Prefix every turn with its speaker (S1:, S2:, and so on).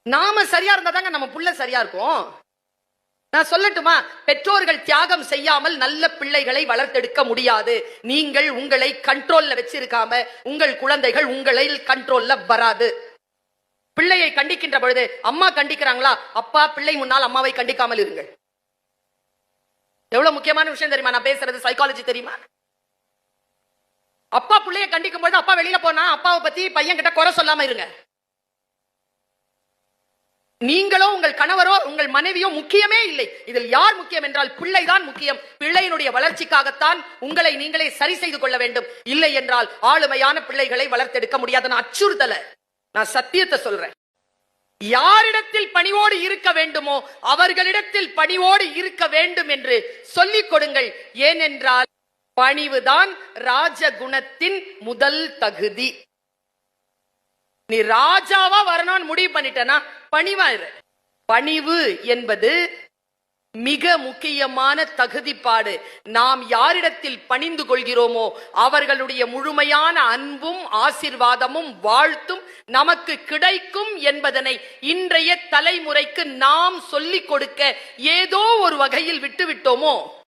S1: நாம சரியா இருந்தா தாங்க நம்ம புள்ள சரியா இருக்கும். நான் சொல்லட்டுமா, பெற்றோர்கள் தியாகம் செய்யாமல் நல்ல பிள்ளைகளை வளர்த்தெடுக்க முடியாது. நீங்கள் உங்களை கண்ட்ரோல்ல வச்சிருக்காம உங்கள் குழந்தைகள் உங்களை கண்ட்ரோல்ல வராது. பிள்ளையை கண்டிக்கின்ற பொழுது அம்மா கண்டிக்கிறாங்களா, அப்பா பிள்ளை முன்னால் அம்மாவை கண்டிக்காமல் இருங்கள். எவ்வளவு முக்கியமான விஷயம் தெரியுமா? நான் பேசுறது சைக்காலஜி தெரியுமா? அப்பா பிள்ளைய கண்டிக்கும் போது அப்பா வெளியில போனா அப்பாவை பத்தி பையன் கிட்ட குறை சொல்லாம இருங்க. நீங்களோ உங்கள் கணவரோ உங்கள் மனைவியோ முக்கியமே இல்லை. இதில் யார் முக்கியம் என்றால் பிள்ளைதான் முக்கியம். பிள்ளையினுடைய வளர்ச்சிக்காகத்தான் உங்களை நீங்களே சரி செய்து கொள்ள வேண்டும். இல்லை என்றால் ஆளுமையான பிள்ளைகளை வளர்த்தெடுக்க முடியாது. நான் அச்சுறுத்தல, நான் சத்தியத்தை சொல்றேன். யாரிடத்தில் பணிவோடு இருக்க வேண்டுமோ அவர்களிடத்தில் பணிவோடு இருக்க வேண்டும் என்று சொல்லிக் கொடுங்கள். ஏனென்றால் பணிவுதான் ராஜகுணத்தின் முதல் தகுதி. நீ ராஜாவா வரணும்னு முடிவு பண்ணிட்டனா பணிவாயிரு. பணிவு என்பது மிக முக்கியமான தகுதிப்பாடு. நாம் யாரிடத்தில் பணிந்து கொள்கிறோமோ அவர்களுடைய முழுமையான அன்பும் ஆசீர்வாதமும் வாழ்த்தும் நமக்கு கிடைக்கும் என்பதனை இன்றைய தலைமுறைக்கு நாம் சொல்லிக் கொடுக்க ஏதோ ஒரு வகையில் விட்டுவிட்டோமோ